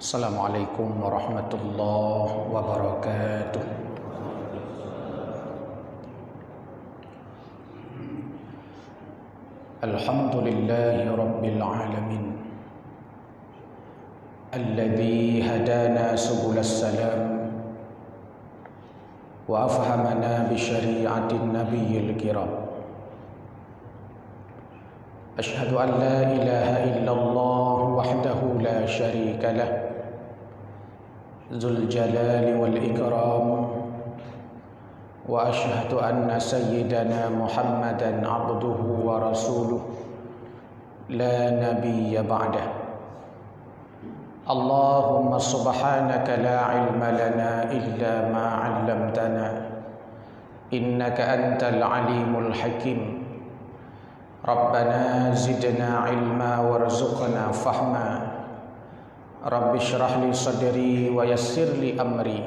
Assalamualaikum warahmatullahi wabarakatuh. Alhamdulillahi rabbil alamin, alladzi hadana subulas salam wa afhamana bi syari'atin nabiyil kiram. Ashhadu an la ilaha illallah wahdahu la syarika lah, Dzul jalali wal ikram, wa ashhadu anna sayyidana Muhammadan abduhu wa rasuluh la nabiyya ba'dah. Allahumma subhanaka la ilma lana illa ma 'allamtana innaka antal alimul hakim. Rabbana zidna ilma warzuqna fahma. Rabbi shrah li sadri wa yassir li amri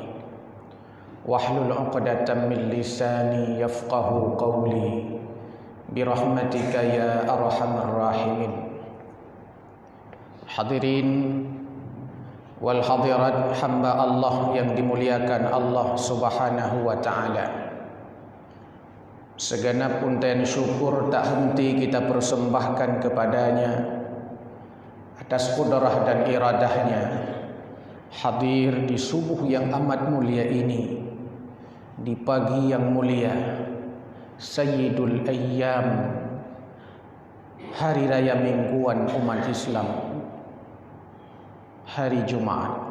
wahlul 'uqdatam min lisani yafqahu qawli birahmatika ya arhamar rahimin. Hadirin wal hadirat hamba Allah yang dimuliakan Allah Subhanahu wa taala. Segenap untayan syukur tak henti kita persembahkan kepadanya atas kudrah dan iradahnya hadir di subuh yang amat mulia ini, di pagi yang mulia, Sayyidul Ayyam, hari raya mingguan umat Islam, hari Jumat.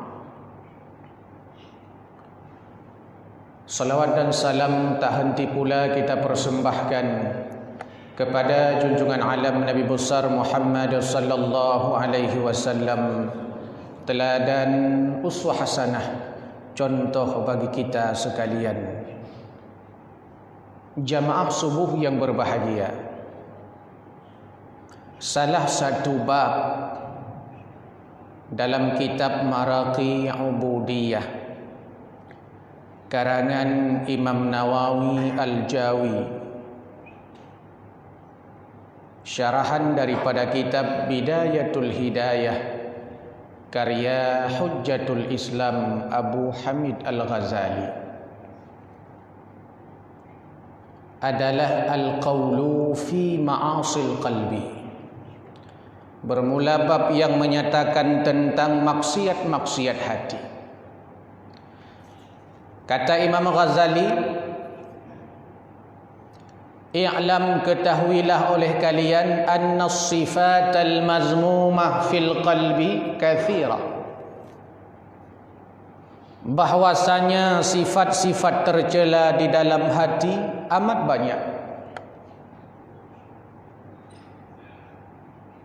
Salawat dan salam tak henti pula kita persembahkan kepada junjungan alam Nabi besar Muhammad sallallahu alaihi wasallam, teladan uswah hasanah, contoh bagi kita sekalian. Jamaah subuh yang berbahagia, salah satu bab dalam kitab Maraqi Ubudiyah karangan Imam Nawawi Al-Jawi, syarahan daripada kitab Bidayatul Hidayah karya Hujjatul Islam Abu Hamid Al-Ghazali, adalah Al-Qawlu fi Ma'asil Qalbi. Bermula bab yang menyatakan tentang maksiat-maksiat hati. Kata Imam Ghazali, i'lam, ketahuilah oleh kalian, anna sifatal mazmumah fil qalbi kathira, bahwasanya sifat-sifat tercela di dalam hati amat banyak.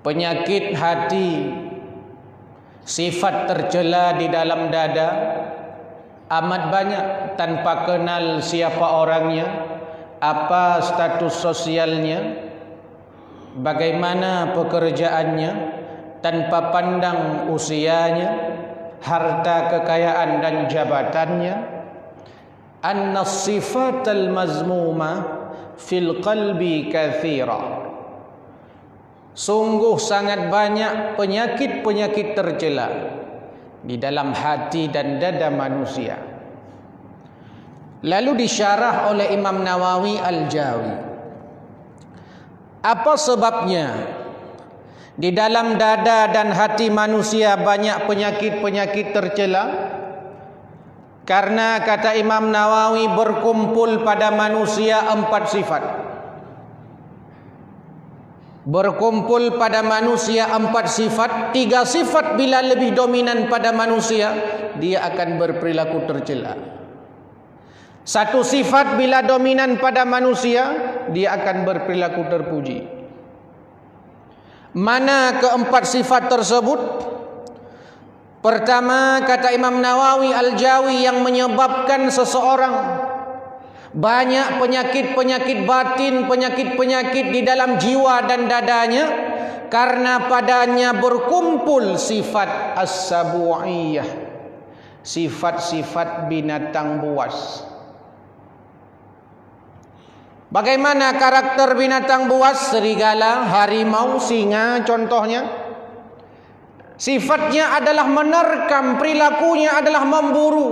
Penyakit hati, sifat tercela di dalam dada amat banyak, tanpa kenal siapa orangnya, apa status sosialnya, bagaimana pekerjaannya, tanpa pandang usianya, harta kekayaan dan jabatannya. Anna sifatal mazmuma fil qalbi kathira, sungguh sangat banyak penyakit-penyakit tercela di dalam hati dan dada manusia. Lalu disyarah oleh Imam Nawawi Al-Jawi, apa sebabnya di dalam dada dan hati manusia banyak penyakit-penyakit tercela? Karena kata Imam Nawawi, berkumpul pada manusia 4 sifat. Berkumpul pada manusia 4 sifat. 3 sifat bila lebih dominan pada manusia, dia akan berperilaku tercela. 1 sifat bila dominan pada manusia, dia akan berperilaku terpuji. Mana keempat sifat tersebut? Pertama, kata Imam Nawawi Al-Jawi, yang menyebabkan seseorang banyak penyakit-penyakit batin, penyakit-penyakit di dalam jiwa dan dadanya, karena padanya berkumpul sifat as-sabu'iyah, sifat-sifat binatang buas. Bagaimana karakter binatang buas? Serigala, harimau, singa contohnya. Sifatnya adalah menerkam, perilakunya adalah memburu.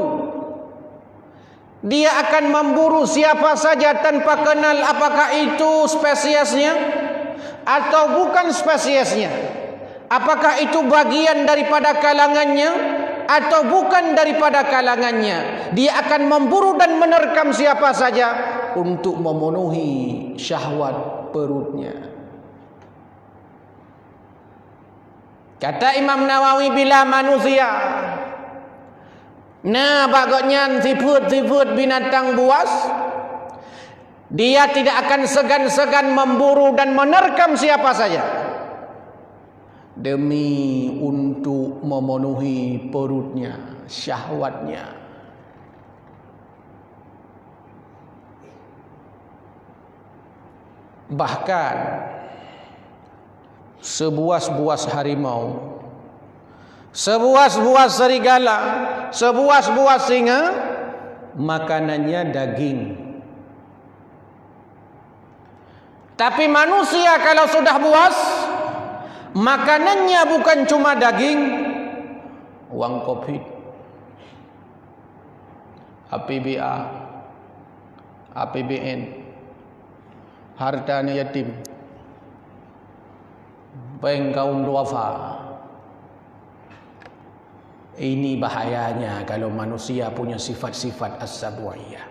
Dia akan memburu siapa saja tanpa kenal apakah itu spesiesnya atau bukan spesiesnya. Apakah itu bagian daripada kalangannya atau bukan daripada kalangannya. Dia akan memburu dan menerkam siapa saja untuk memenuhi syahwat perutnya. Kata Imam Nawawi, bila manusia bagaknya sifat-sifat binatang buas, dia tidak akan segan-segan memburu dan menerkam siapa saja demi untuk memenuhi perutnya, syahwatnya. Bahkan sebuas-buas harimau, sebuas-buas serigala, sebuas-buas singa, makanannya daging. Tapi manusia kalau sudah buas, makanannya bukan cuma daging, wang Covid, APBA, APBN, hartanya yatim, bank kaum duafa. Ini bahayanya kalau manusia punya sifat-sifat as-sabwiyah.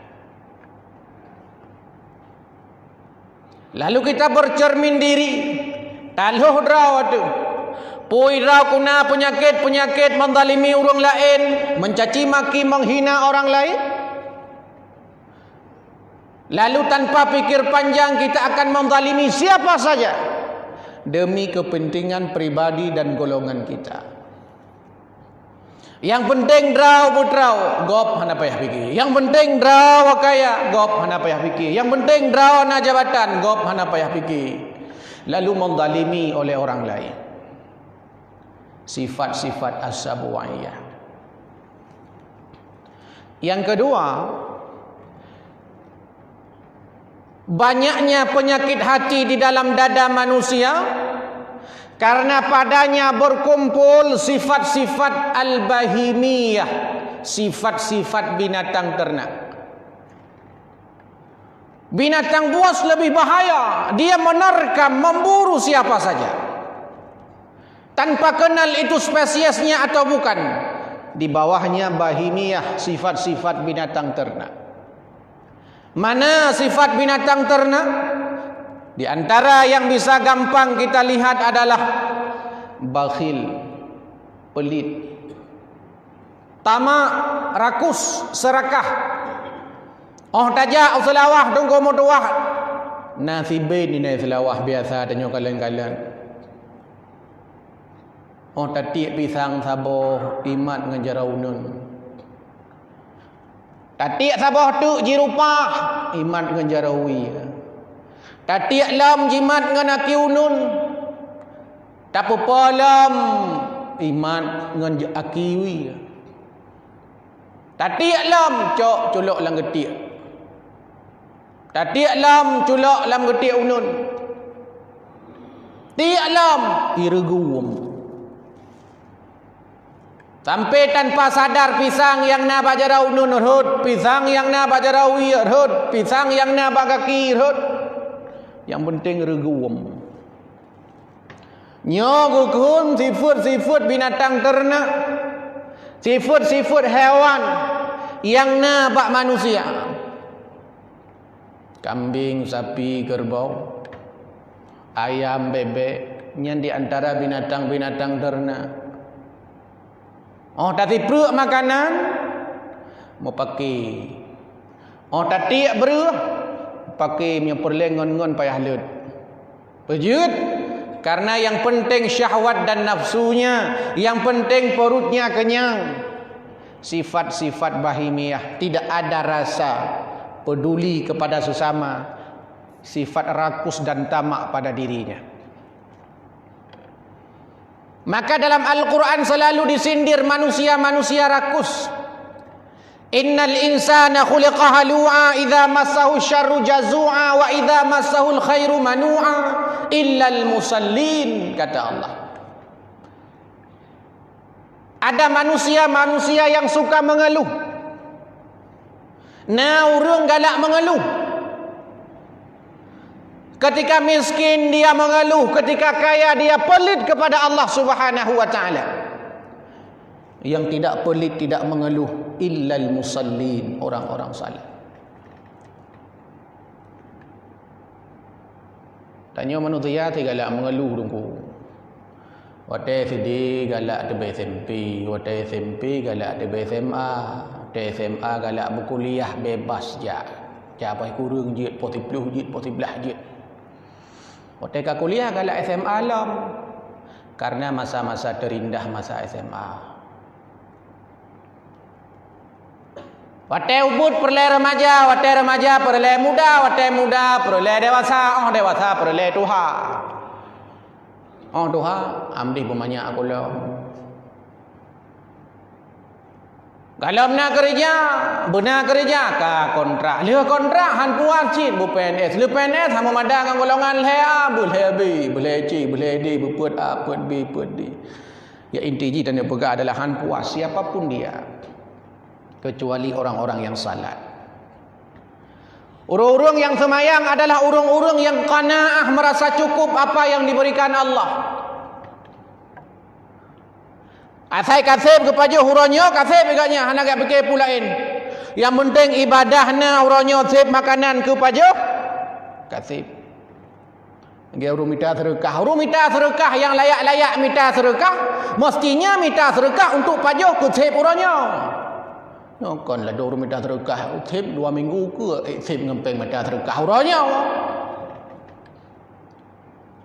Lalu kita bercermin diri, taluh draw tu, pui draw kuna penyakit menzalimi orang lain, mencaci maki, menghina orang lain. Lalu tanpa fikir panjang kita akan menzalimi siapa saja demi kepentingan pribadi dan golongan kita. Yang penting draw putrau, gop hana payah fikir. Yang penting draw kaya, gop hana payah fikir. Yang penting draw na jabatan, gop hana payah fikir. Lalu menzalimi oleh orang lain. Sifat-sifat as-sabwiyah. Yang kedua, banyaknya penyakit hati di dalam dada manusia karena padanya berkumpul sifat-sifat al-bahimiyah, sifat-sifat binatang ternak. Binatang buas lebih bahaya, dia menerkam, memburu siapa saja tanpa kenal itu spesiesnya atau bukan. Di bawahnya bahimiyah, sifat-sifat binatang ternak. Mana sifat binatang ternak? Di antara yang bisa gampang kita lihat adalah bakhil, pelit, tamak, rakus, serakah. Oh tajak selawah tunggu mutuah. Nasibin ini selawah biasa tanya kalian-kalian. Oh tatik pisang saboh imat ngejarau nun. Tatik saboh tu jirupah imat ngejarawi. Tatik lam jimat ngan akiunun. Tapu polam imat ngan akiwi. Tatik lam cok culok lang getik. Tatik lam culok lam getik unun. Tiak lam irguum. Sampai tanpa sadar pisang yang na bajarau nun rhut, pisang yang na bajarau wi rhut, pisang yang na bagaki rhut. Yang penting reguam. Nyogukum sifat-sifat binatang ternak, sifat-sifat hewan yang nabak manusia. Kambing, sapi, kerbau, ayam, bebek, yang di antara binatang-binatang ternak. Oh tadi perut makanan mau pakai. Oh tadi beruh pakai punya perlengon-ngon payah lut. Pejut karena yang penting syahwat dan nafsunya, yang penting perutnya kenyang. Sifat-sifat bahimiyah, tidak ada rasa peduli kepada sesama, sifat rakus dan tamak pada dirinya. Maka dalam Al-Quran selalu disindir manusia-manusia rakus. Innal insana khuliqa halu'a idza massahu syarru jazua wa idza massahu khairu manu'a illal musallin, kata Allah. Ada manusia-manusia yang suka mengeluh. Nah, urang galak mengeluh. Ketika miskin dia mengeluh, ketika kaya dia pelit kepada Allah Subhanahu wa taala. Yang tidak pelit, tidak mengeluh, illal musallin, orang-orang salat. Tanya manusia galak mengeluh dongku. Watai sedih galak tebe SMP, watai SMP galak tebe SMA, watai SMA galak berkuliah bebas je. Japai kurang je, potipluh je, potiblah je. Watai ka kuliah galak SMA lam. Karena masa-masa terindah masa SMA. Watai ubud perle remaja, watai remaja perle muda, watai muda perle dewasa, dewasa perle tuha. Tuha, amdi berbanyak aku lah. Kalau benar kerja ka kontrak. Dia kontrak han puas cik bu PNS. Lu PNS hang memadang golongan lea, boleh B, boleh C, boleh D, buat A, buat B, buat D. Ya inti ji dan dia pegang adalah han puas siapapun dia. Kecuali orang-orang yang salat. Urung-urung yang semayang adalah urung-urung yang qanaah, merasa cukup apa yang diberikan Allah. Asai kasih kepada huronyo, kasih beganya, anak gak fikir pulain. Yang penting ibadahnya huronyo sip makanan kepada kasih. Dia urung minta sedekah yang layak-layak minta sedekah, mestinya minta sedekah untuk pajuh ke sip huronyo. Kan lah orang minta sedekah tip 2 minggu ke tip ngempeng minta sedekah uranya.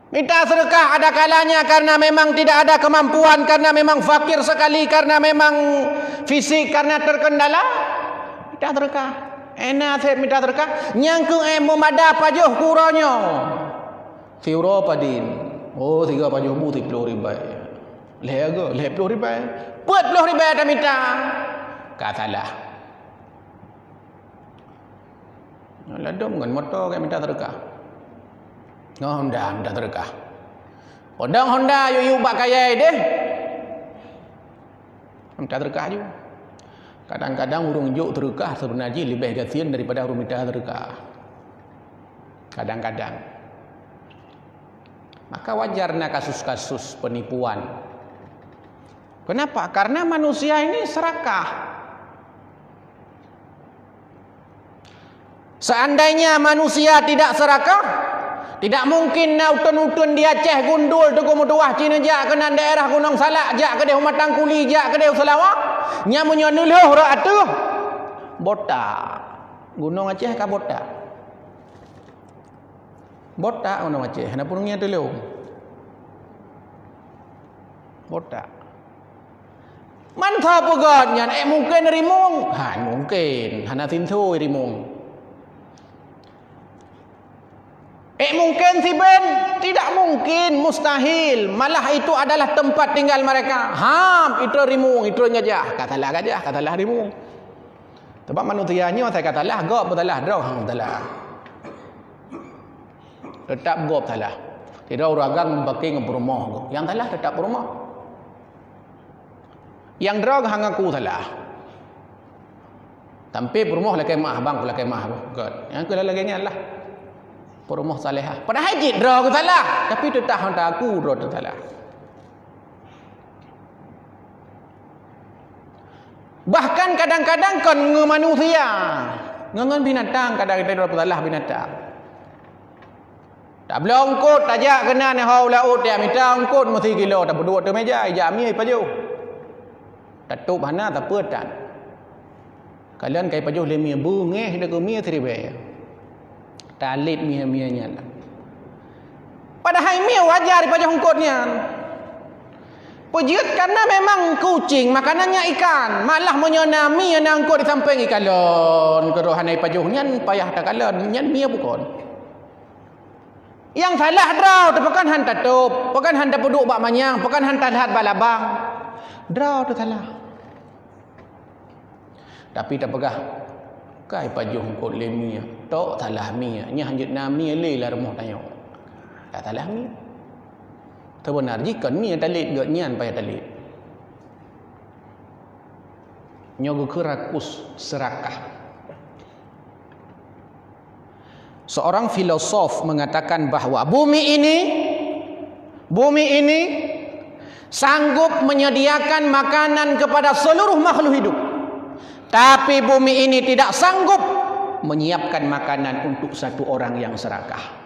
Minta sedekah ada kalanya karena memang tidak ada kemampuan, karena memang fakir sekali, karena memang fisik, karena terkendala. Minta sedekah. Enak tip minta sedekah. Nyangkung memada pajuh kuranya. Tiura padin. 3 pajuh bu 30 ribai. Lega 10 ribai. 40 ribai ada minta. Katalah. Ladom kan motor kayak minta sedekah. Honda minta sedekah. Honda yu bak kaya deh. Minta sedekah juga. Kadang-kadang urung juk sedekah sebenarnya lebih kasihan daripada urung minta sedekah. Kadang-kadang. Maka wajarnya kasus-kasus penipuan. Kenapa? Karena manusia ini serakah. Seandainya manusia tidak serakah, tidak mungkin nautun-utun dia ceh gundul tu kemuduah Cina jak ke daerah Gunung Salak jak ke deh Matang Kuli jak ke deh Sarawak nyamunyo nuluh ra atuh botak Gunung Aceh ka botak Gunung Aceh hana punungnya tuluh botak man tha pegat nyan mungkin rimung mungkin hana tintu rimung mungkin si Ben, tidak mungkin, mustahil. Malah itu adalah tempat tinggal mereka. Itu rimung, itu ngajah. Katalah gajah, katalah rimung. Sebab manusianya saya katalah gop betalah draw hang betalah. Tetap gop talah. Tidak uragang pakai ngeberumah. Yang talah tetap berumah. Yang draw hang aku talah. Tampi berumah lah kemah bang, pula kemah. Yang kula lagi lah. Perumah salihah. Pada haji draw ke salah. Tapi tetap hantar aku draw tu salah. Bahkan kadang-kadang kan manusia. Ngan binatang kadang-kadang draw salah binatang. Tak boleh ongkot tajak kena ni hau laut dia minta ongkot mesti kilo tak berdua tu meja ijak mi paju. Tatup hana tak petan. Kalian kai paju le mi bungeh dak mi seribe. Talit mia-mianya lah. Padahal mia wajar daripada hongkotnya. Pujut karena memang kucing makanannya ikan. Malah menyona mia nangkut di samping ikan lon. Kerohanai pajuhnya payah tak kalon. Nyan mia bukan. Yang salah draw tu bukan han tatup. Bukan han duduk bak manyang. Bukan han lihat balabang. Draw tu salah. Tapi tak pegah. Kai pajuh kot le mia tok salah mia nya hanjut na mia le la rumah tanya tak salah mia terbenar jika mia talit gak nyan payah talit nyogo kerakus serakah. Seorang filosof mengatakan bahwa bumi ini sanggup menyediakan makanan kepada seluruh makhluk hidup. Tapi bumi ini tidak sanggup menyiapkan makanan untuk satu orang yang serakah.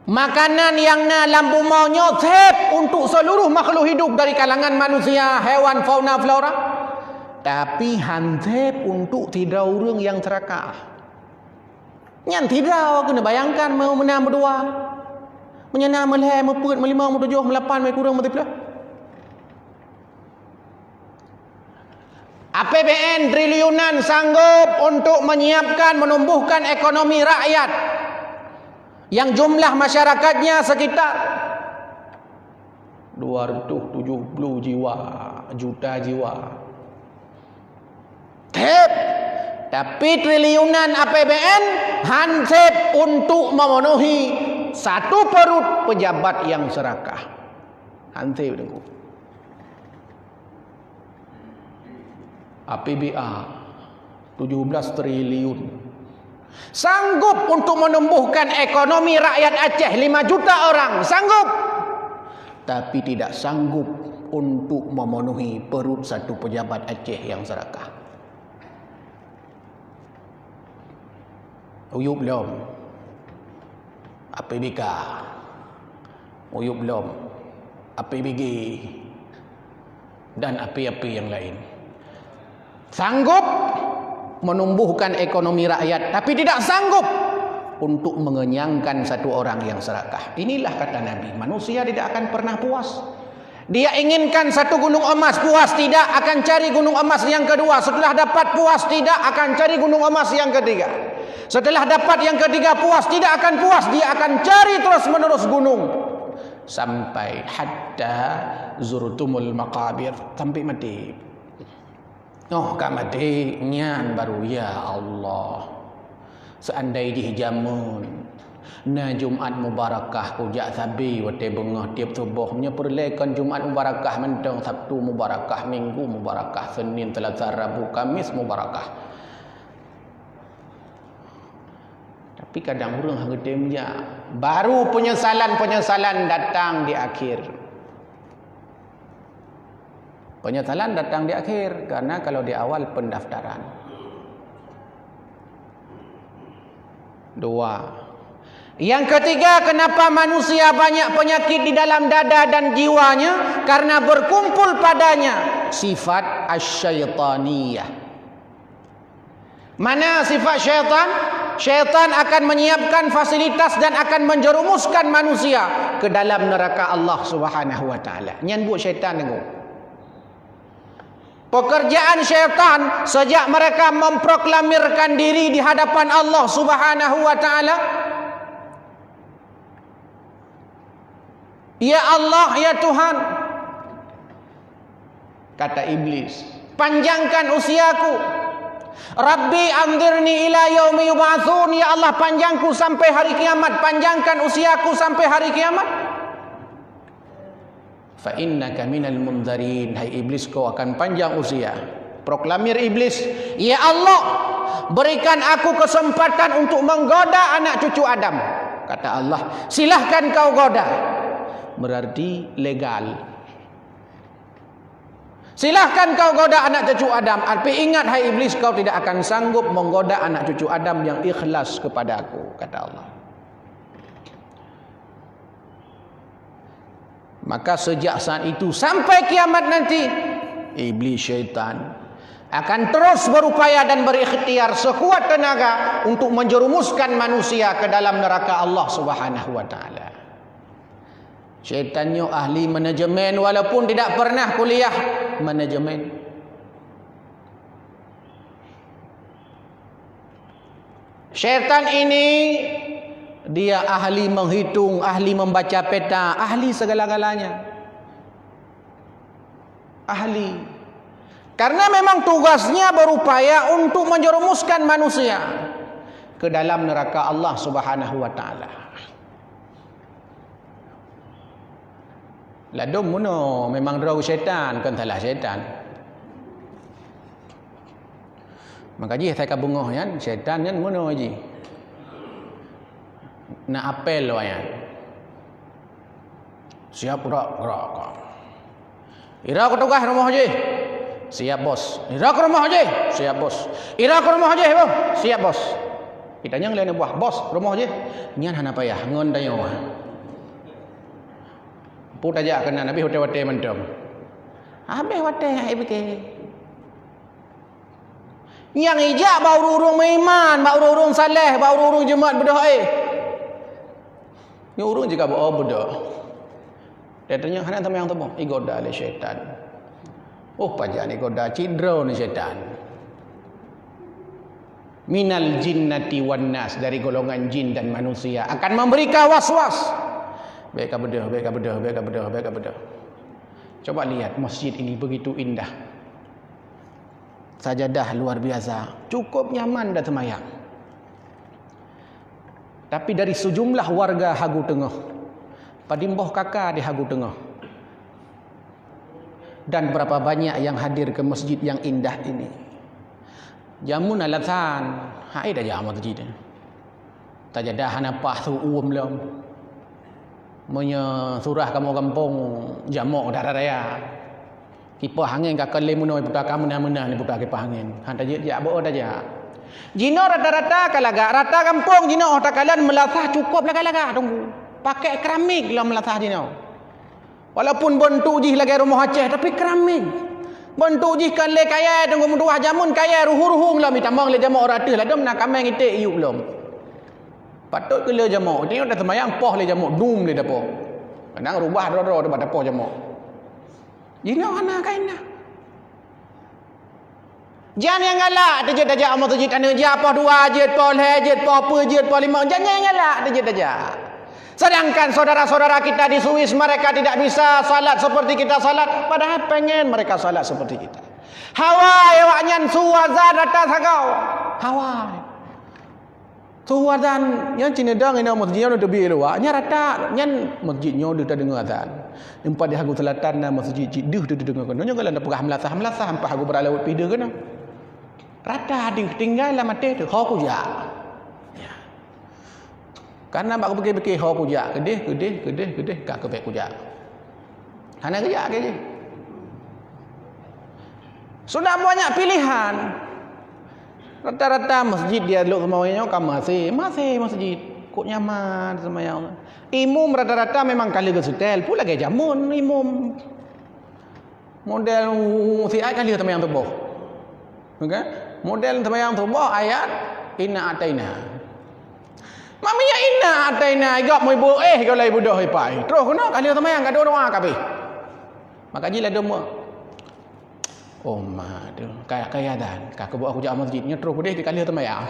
Makanan yang lampu maunya tep untuk seluruh makhluk hidup dari kalangan manusia, hewan, fauna, flora. Tapi hantep untuk tidak orang yang serakah. Yang tidak, kena bayangkan mau menang berdua. Menyenam, meleh, meput, melima, metujuh, melapan, mekurang, metiplah. APBN triliunan sanggup untuk menyiapkan, menumbuhkan ekonomi rakyat yang jumlah masyarakatnya sekitar 270 juta jiwa. Tapi triliunan APBN hansip untuk memenuhi satu perut pejabat yang serakah. Hansip tengok. APBA 17 triliun sanggup untuk menumbuhkan ekonomi rakyat Aceh 5 juta orang, sanggup. Tapi tidak sanggup untuk memenuhi perut satu pejabat Aceh yang serakah. Uyup belum? APBK uyup belum? APBG dan api-api yang lain. Sanggup menumbuhkan ekonomi rakyat, tapi tidak sanggup untuk mengenyangkan satu orang yang serakah. Inilah kata Nabi, manusia tidak akan pernah puas. Dia inginkan satu gunung emas, puas tidak, akan cari gunung emas yang kedua. Setelah dapat puas tidak, akan cari gunung emas yang ketiga. Setelah dapat yang ketiga puas tidak, akan puas, dia akan cari terus menerus gunung. Sampai hatta zurtumul maqabir, sampai mati. Oh, kak mati nyan baru ya Allah. Seandainya jamun na Jumat mubarakah kujak sabi wate bengah tiap subuh menyepurlekan Jumat mubarakah mentang Sabtu mubarakah, Minggu mubarakah, Senin, Selasa, Rabu, Kamis mubarakah. Tapi kadang orang hanggetemnya baru penyesalan datang di akhir. Penyesalan datang di akhir, karena kalau di awal pendaftaran. 2. Yang ketiga, kenapa manusia banyak penyakit di dalam dada dan jiwanya? Karena berkumpul padanya sifat asyaitaniyah. Mana sifat syaitan? Syaitan akan menyiapkan fasilitas dan akan menjerumuskan manusia ke dalam neraka Allah Subhanahu wa taala. Nyan buat syaitan tengok. Pekerjaan syaitan sejak mereka memproklamirkan diri di hadapan Allah Subhanahu wa taala, ya Allah, ya Tuhan, kata iblis, panjangkan usiaku. Rabbi anzirni ila yaumi yub'atsun, ya Allah, panjangku sampai hari kiamat, panjangkan usiaku sampai hari kiamat. Fa innaka minal munzarin, hai iblis, kau akan panjang usia. Proklamir iblis, ya Allah, berikan aku kesempatan untuk menggoda anak cucu Adam. Kata Allah, silahkan kau goda. Berarti legal. Silahkan kau goda anak cucu Adam. Tapi ingat hai iblis, kau tidak akan sanggup menggoda anak cucu Adam yang ikhlas kepada aku, kata Allah. Maka sejak saat itu sampai kiamat nanti, iblis syaitan akan terus berupaya dan berikhtiar sekuat tenaga untuk menjerumuskan manusia ke dalam neraka Allah Subhanahu wa taala. Syaitannya ahli manajemen walaupun tidak pernah kuliah manajemen. Syaitan ini dia ahli menghitung, ahli membaca peta, ahli segala-galanya. Ahli. Karena memang tugasnya berupaya untuk menjerumuskan manusia ke dalam neraka Allah Subhanahu wa taala. Ladum muno memang draw syaitan, kan salah syaitan. Maka ji saya kabungoh yan, syaitan yan mono ji. Nak apel wayan. Siap gerak. Ira ke tugas rumah haji. Siap bos. Ira ke rumah haji. Siap bos. Ira ke rumah haji, bos. Siap bos. Kita nyang lain buah bos rumah haji. Nyan hana payah ngon dayo. Put aja kena nabi hotel-hotel mentom. Habis hotel ai fikir. Yang ijak bau urung iman, bau urung saleh, bau urung jemaat bedah Ni urung juga bau bedah. Dia tanya hana sama yang temu, igoda oleh syaitan. Oh pajak ni goda cidra ni syaitan. Minal jinnati wan nas, dari golongan jin dan manusia akan memberikan was-was. Baik bedah. Coba lihat masjid ini begitu indah. Sajadah luar biasa, cukup nyaman dah semayang. Tapi dari sejumlah warga Hagu Tengah, padimboh kakak di Hagu Tengah, dan berapa banyak yang hadir ke masjid yang indah ini, jamun alasan hai dah jam masjid tajadah hanapah tu belum Monya surah kamu kampung jamuk dah raya. Kipas angin kakak lemunoi putar kamu mana ni putar kipas angin. Han taje dia abo taja. Jino rata-rata kalaga rata kampung jino takalan melasah cukup laga-laga tunggu. Pakai keramik lah melasah jino. Walaupun bentuk jih lagi rumah Aceh tapi keramik. Bentuk jih kan le kaya tunggu muduah jamun kaya ruhu-ruhung lah mitambang le jamuk ratus lah dom nak kameng itik iuk belum. Patut ke le jamuk. Tengok dah semayang poh le jamuk dum le dapo. Kadang rubah dro-dro debat dapo jamuk. Jino ana kaina. Jangan yang galak tajak-tajak amat tajik ana je apa dua je pol he je apa je pol lima. Jangan yang galak tajak-tajak. Sedangkan saudara-saudara kita di Swiss mereka tidak bisa salat seperti kita salat padahal pengen mereka salat seperti kita. Hawai awaknya suazan atas sagau. Hawai. Tuwadan yang Cina dang ina masjidnya udah lebih luar. Nya rata nyan masjidnya udah dengar azan. Empat di Hagu Selatan na masjid ciduh tu dengar kan. Nya kalau nak perah melasah empat Hagu beralaut pida kan. Rata di tinggal lah mati tu ho kuja. Ya. Karena bak fikir-fikir ho kuja, kedih kak kebek kuja. Hana kerja ke je. Sudah banyak pilihan. Rata-rata masjid dia duduk semuanya kan masih masjid kok nyaman semayang. Imam rata-rata memang kali ke hotel pula gaya jamun imam model si ayat kali semayang tubuh. Okey, model semayang tubuh ayat inna ataina. Mamanya inna ataina igak mo ibu kalau ibu dah hipai. Terus kena kali semayang kada doa kabeh. Maka jilah demo. Oh madu kaya dan kak buat aku jaga masjidnya terus deh dikali temayang.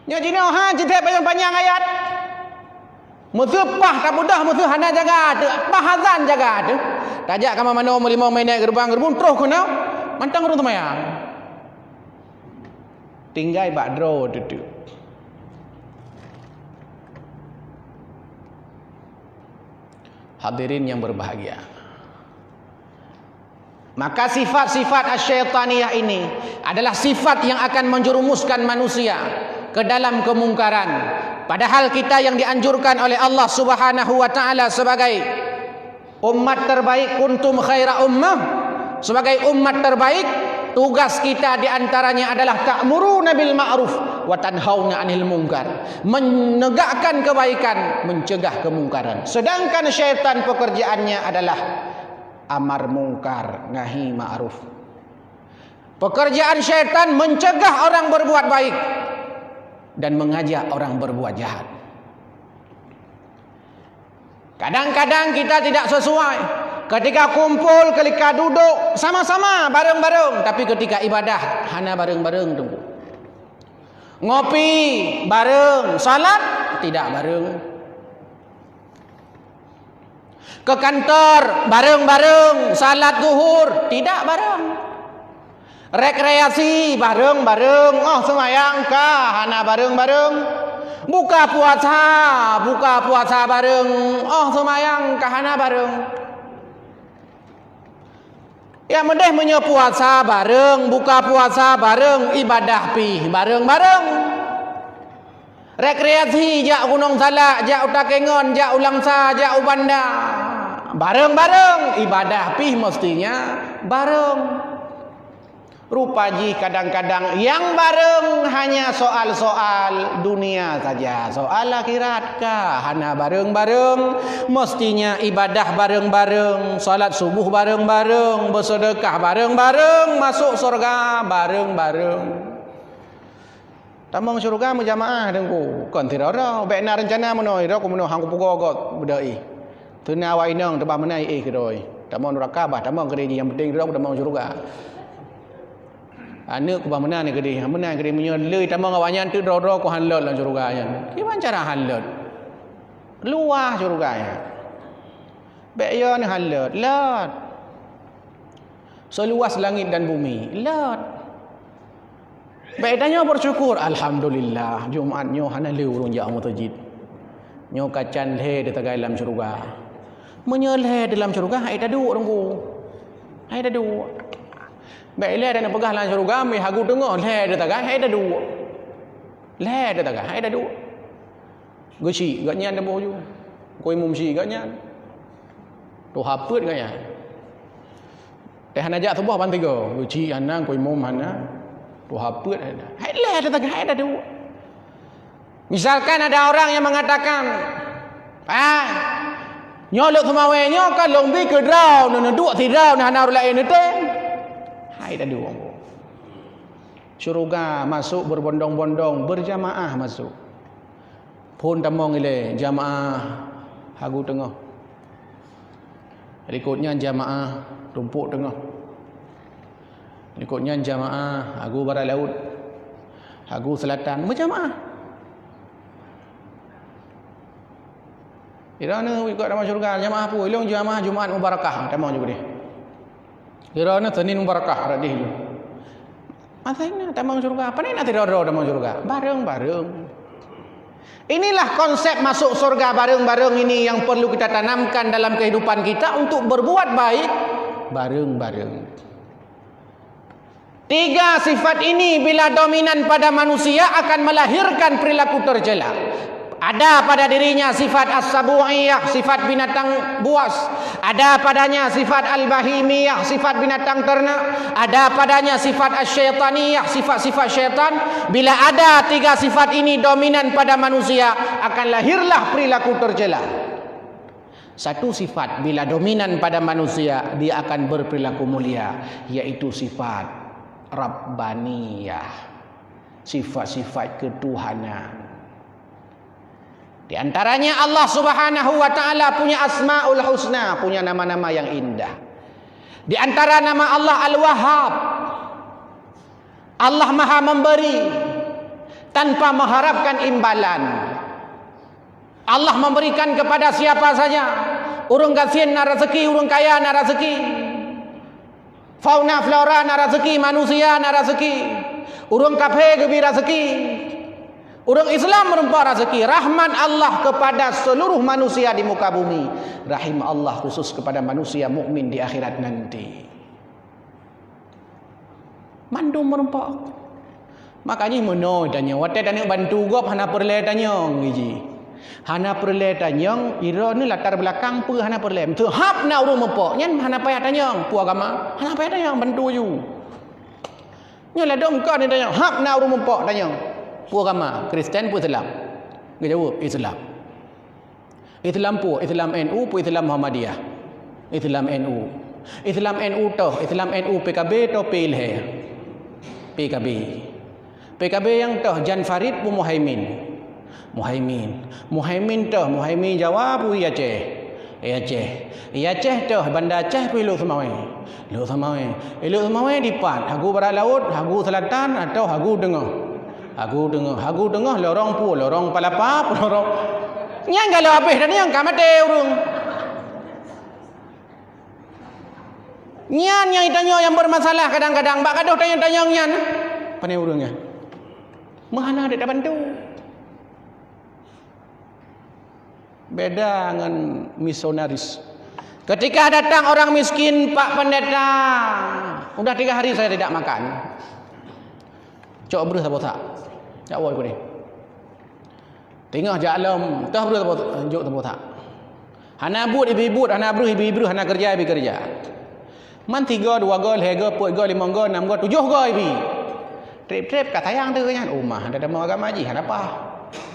Nya jino ha jite panjang ayat. Musuh pah tak mudah musuh hana jaga tu. Pahazan jaga tu. Tajak kama mano 5 minit gerbang terus kena mantang urung temayang. Tinggal bak draw tu. Hadirin yang berbahagia. Maka sifat-sifat asyaitaniyah ini adalah sifat yang akan menjerumuskan manusia ke dalam kemungkaran. Padahal kita yang dianjurkan oleh Allah Subhanahu wa taala sebagai umat terbaik, kuntum khaira ummah, sebagai umat terbaik, tugas kita di antaranya adalah ta'muruna bil ma'ruf wa tanhauna 'anil munkar, menegakkan kebaikan, mencegah kemungkaran. Sedangkan syaitan pekerjaannya adalah amar mungkar, nahi ma'ruf. Pekerjaan syaitan mencegah orang berbuat baik dan mengajak orang berbuat jahat. Kadang-kadang kita tidak sesuai. Ketika kumpul, ketika duduk sama-sama bareng-bareng, tapi ketika ibadah hana bareng-bareng tunggu. Ngopi bareng, salat tidak bareng. Ke kantor bareng-bareng, salat zuhur tidak bareng. Rekreasi bareng-bareng, semayang kah hana bareng-bareng. Buka puasa bareng, semayang kah hana bareng. Ya medeh menyo puasa bareng, buka puasa bareng, ibadah pi bareng-bareng. Rekreasi jak Gunung Salak, jak Utakengon, jak Ulangsa, jak Ubanda. Bareng-bareng, ibadah pi mestinya bareng. Rupaji kadang-kadang yang bareng hanya soal-soal dunia saja. Soal akhirat kah? Hana bareng-bareng. Mestinya ibadah bareng-bareng. Salat subuh bareng-bareng. Bersedekah bareng-bareng. Masuk surga bareng-bareng. Tamang syurga menjamaah dengku. Kon tirara. Baik nak rencana menoi. Aku menoi hangku pukul kot. Bedai. Tuna awak inang tebah menai kedoi. Tamang nurakabah. Tamang kerja yang penting. Tamang syurga. Anak ku mana ni gede, mana gede punya lei tambah awaknya tu ro ku halal dalam syurga nya. Gimana cara halal? Luah syurga nya. Baik ya ni halal, lat. Seluas langit dan bumi, lat. Baik tanya bersyukur, alhamdulillah. Jumaat nyo hana leu urang jak masjid. Nyo kacan le de tagai dalam syurga. Menyeleh dalam syurga ai tadu rungku. Ai tadu. Baik le dan pegah dalam syurga mi hagu tengok le de tagai ai tadu. Le de tagai ai tadu. Gusi gak nyan debo ju. Koi mumsi gak nyan. Tu haput gak nyan. Teh hana jak tubuh ban tiga. Gusi anang koi mum hana. Tu haput ada. Ai le de tagai ai tadu. Misalkan ada orang yang mengatakan, nyolok semawe nyo kan lombi ke draw no duk ti draw nah hana lain te. Hai dah dua. Syurga masuk berbondong-bondong berjamaah masuk. Pun tamong ile jamaah hagu tengah. Berikutnya jamaah tumpuk tengah. Berikutnya jamaah hagu barat laut. Hagu selatan berjamaah. Irana ikut dalam syurga jamaah apa? Ilong jamaah Jumaat Mubarakah tamong juga dia. Kirana Senin Mubarakah radih je. Masanya tamang surga. Apa ni nak tidur tamang surga? Bareng-bareng. Inilah konsep masuk surga bareng-bareng ini yang perlu kita tanamkan dalam kehidupan kita untuk berbuat baik bareng-bareng. 3 sifat ini bila dominan pada manusia akan melahirkan perilaku tercela. Ada pada dirinya sifat as-sabu'iyah, sifat binatang buas. Ada padanya sifat al-bahimiyah, sifat binatang ternak. Ada padanya sifat as-syaitaniyah, sifat-sifat syaitan. Bila ada 3 sifat ini dominan pada manusia, akan lahirlah perilaku tercela. Satu sifat bila dominan pada manusia, dia akan berperilaku mulia, yaitu sifat rabbaniyah, sifat-sifat ketuhanan. Di antaranya Allah Subhanahu wa taala punya Asmaul Husna, punya nama-nama yang indah. Di antara nama Allah Al-Wahhab. Allah Maha memberi tanpa mengharapkan imbalan. Allah memberikan kepada siapa saja. Urang gasien na rezeki, urang kaya na rezeki. Fauna flora na rezeki, manusia na rezeki. Urang kafir gebi rezeki. Orang Islam merempah rezeki. Rahmat Allah kepada seluruh manusia di muka bumi. Rahim Allah khusus kepada manusia mukmin di akhirat nanti. Mandum merempah. Makanya menoi tanya. Watai tanya bantu gop hana perle tanya. Hana perle tanya. Ira ni latar belakang pe hana perle. Betul hap na urung mempok. Nyan hana payah tanya. Pu agama. Hana payah tanya bantu you. Nyan lah dong kau ni tanya. Hap na urung mempok tanya. Pu agama Kristen pu Islam. Dia jawab Islam. Islam pu Islam NU pu Islam Muhammadiyah. Islam NU. Islam NU toh Islam NU PKB toh PILH. PKB. PKB yang toh Jan Farid pu Muhaimin. Muhaimin toh Muhaimin jawab pu Aceh. Aceh toh Banda Aceh pu Lu Semawe. Lu Semawe dipat hagu barat laut, hagu selatan atau hagu tengah. Hagu tengah lorong pu, lorong palapa, lorong. Nyang kalau habis dan yang kamate urung. Nyan yang ditanya yang bermasalah kadang-kadang bak kadoh tanya-tanya nyan. Pandai urungnya. Mana ada bantu. Beda dengan misionaris. Ketika datang orang miskin, Pak Pendeta, udah 3 hari saya tidak makan. Cok beruh tak botak. Tak boleh boleh. Tengah jalan, tah beruh tak botak, jok tak botak. Hana but ibu-ibu, hana beruh ibu-ibu, hana kerja ibu kerja. Man 3, 2 gol, 3 gol, 4 gol, 5 gol, 6 gol, 7 gol ibu. Trip-trip kat tayang tu kan. Mah ada demo agama haji, hana apa?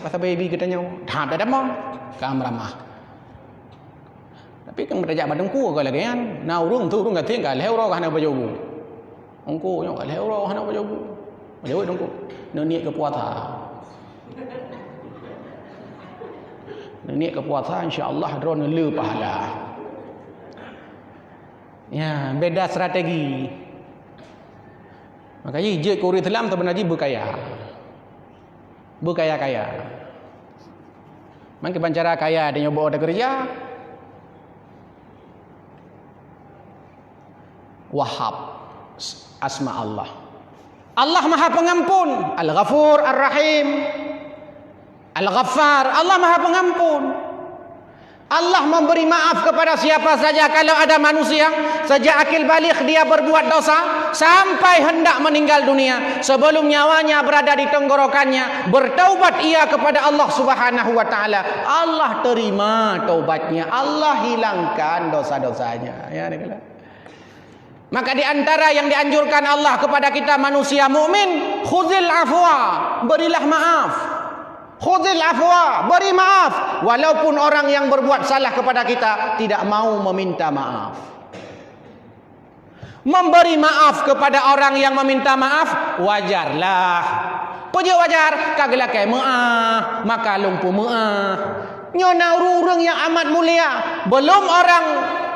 Pasal baby katanya, dah ada demo. Kam ramah. Tapi kan berajak badengku ke lagi kan. Na urung tu urung gating ka lehro ka hana bajobu. Ongko nyo ka lehro hana bajobu. Bajobu dongku. No niat ke puasa. No niat ke puasa insya-Allah drone le pahala. Ya, beda strategi. Makanya je kuri telam tu benaji berkaya. Berkaya-kaya. Man kebancara kaya dia nyoba ada kerja. Wahhab asma Allah. Allah Maha Pengampun, Al-Ghafur Ar-Rahim, Al-Ghaffar. Allah Maha Pengampun. Allah memberi maaf kepada siapa saja. Kalau ada manusia sejak akil balik dia berbuat dosa sampai hendak meninggal dunia, sebelum nyawanya berada di tenggorokannya, bertaubat ia kepada Allah Subhanahu wa taala, Allah terima taubatnya, Allah hilangkan dosa-dosanya. Ya, maka di antara yang dianjurkan Allah kepada kita manusia mukmin, khuzil afwa, berilah maaf. Khuzil afwa, beri maaf walaupun orang yang berbuat salah kepada kita tidak mau meminta maaf. Memberi maaf kepada orang yang meminta maaf wajarlah. Puja wajar, kagak kai maaf, maka lumpuh maaf. Nyona urang yang amat mulia, belum orang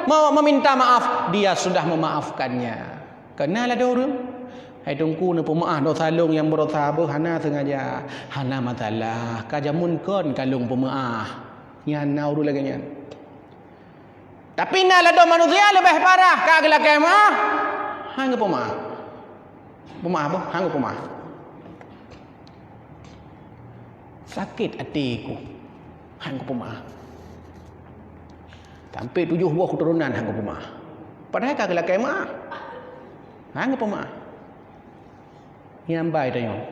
mau meminta maaf, dia sudah memaafkannya. Kenal ada orang? Hai tungku ne pemaaf dosa long yang berosa bah hana sengaja. Hana masalah, kajamun kon kalung pemaaf. Nya nauru lagi nya. Tapi na lado manusia lebih parah, kagak kai maaf. Hang pemaaf. Pemaaf bah, hang pemaaf. Sakit hatiku. Hang pemaaf. Sampai 7 buah keturunan hang pemaaf. Padahal kagak kai maaf. Hang pemaaf. Yang baik tanya.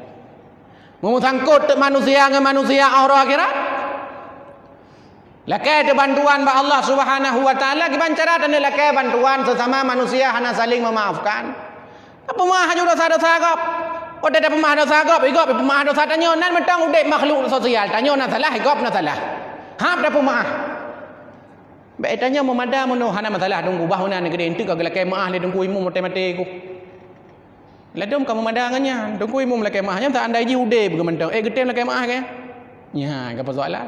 Mau sangkut manusia dengan manusia akhir akhirat. Lakai ada bantuan ba Allah Subhanahu wa taala gibancara dan lakai bantuan sesama manusia hana saling memaafkan. Apa mah hanya dosa-dosa gap. Oh ada pemah dosa gap, igap pemah dosa tanya nan mentang udek makhluk sosial tanya na salah igap na salah. Hap ada pemah. Baik tanya memada mono hana masalah tunggu bahuna negeri entu kagak lakai maah le tunggu imu mate-mate ku. Ladom kamu madangannya, tunggu imum lakai mahnya tak andai ji ude bergementang. Getem lakai mah ke? Ya, apa soalan?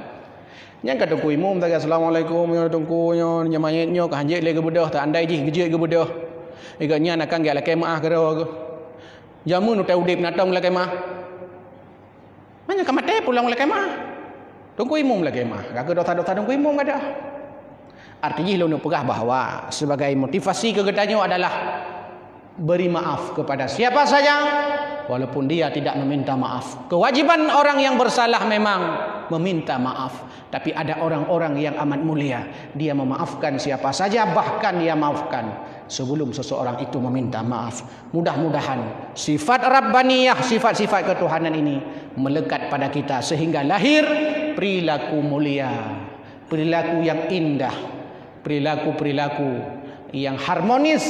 Yang kata tunggu imum tak assalamualaikum ya tunggu nya nyamayet nyo ka hanjek le ke budah tak andai ji gejek ke budah. Iganya nak kan lakai mah ke ro. Jamun utai ude penatong lakai mah. Manya kamate pulang lakai mah. Tunggu imum lakai mah. Kagak dosa-dosa tunggu imum ada. Artinya lu pegah bahawa sebagai motivasi kegetanya adalah beri maaf kepada siapa saja walaupun dia tidak meminta maaf. Kewajiban orang yang bersalah memang meminta maaf, tapi ada orang-orang yang amat mulia, dia memaafkan siapa saja, bahkan dia maafkan sebelum seseorang itu meminta maaf. Mudah-mudahan sifat Rabbaniyah, sifat-sifat ketuhanan ini melekat pada kita sehingga lahir perilaku mulia, perilaku yang indah, perilaku-perilaku yang harmonis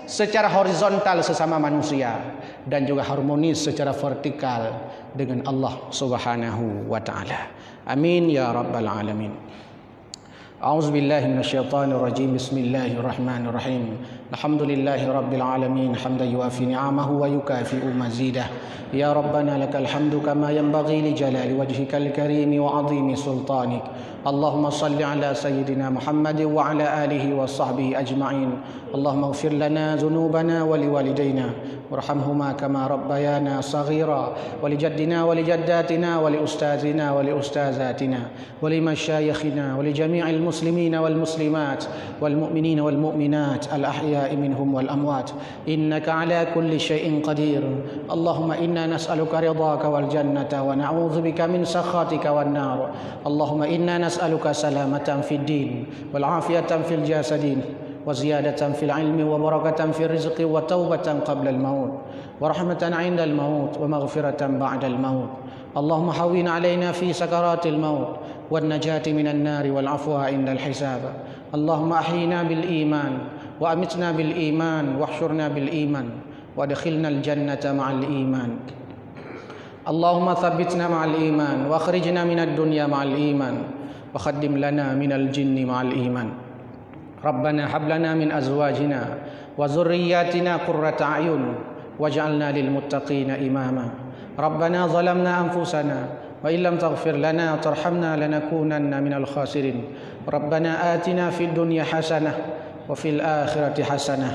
secara horizontal sesama manusia dan juga harmonis secara vertikal dengan Allah Subhanahu wa taala. Amin ya rabbal alamin. A'udzu billahi minasyaitonir rajim. Bismillahirrahmanirrahim. Alhamdulillahi rabbil alamin hamdan yuafi ni'amahu wa yukafi'u mazidah. Ya rabbana lakal hamdu kama yanbaghi li jalali wajhikal karim wa 'azimi sultanik. Allahumma salli ala sayyidina Muhammad wa ala alihi wa sahbihi ajma'in. Allahumma ighfir lana dhunubana wa liwalidayna warhamhuma kama rabbayana saghira wa lijaddina wa lijaddatina wa liustazina wa liustazatina wa limashayikhina wa lijami'il muslimina wal muslimat wal mu'minina wal mu'minat al ahya'i minhum wal amwat innaka ala kulli syai'in qadir. Allahumma inna nas'aluka ridhaka wal jannata wa na'udzubika min sakhatika wan nar. Allahumma inna نسألك سلامة في الدين والعافية في الجسدين وزيادة في العلم وبركة في الرزق وتوبة قبل الموت ورحمة عند الموت ومغفرة بعد الموت. اللهم هون علينا في سكرات الموت والنجاة من النار والعفو عند الحساب. اللهم أحينا بالإيمان وأمتنا بالإيمان واحشرنا بالإيمان وادخلنا الجنة مع الإيمان. اللهم ثبتنا مع الإيمان واخرجنا من الدنيا مع الإيمان وخدم لنا من الجن مع الإيمان. ربنا هب لنا من أزواجنا وذرياتنا قرة أعين واجعلنا للمتقين إماما. ربنا ظلمنا أنفسنا وإن لم تغفر لنا وترحمنا لنكونن من الخاسرين. ربنا آتنا في الدنيا حسنة وفي الآخرة حسنة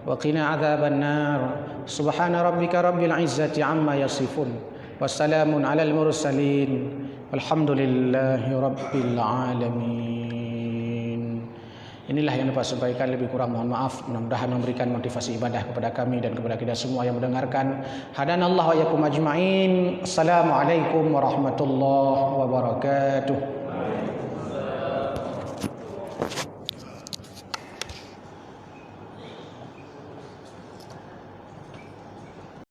وقنا عذاب النار. سبحان ربك رب العزة عما يصفون والسلام على المرسلين والحمد لله رب العالمين. Inilah yang dapat sampaikan, lebih kurang mohon maaf. Mudah-mudahan memberikan motivasi ibadah kepada kami dan kepada kita semua yang mendengarkan. Hadanallahu wa iyyakum ajma'in. Assalamualaikum warahmatullahi wabarakatuh.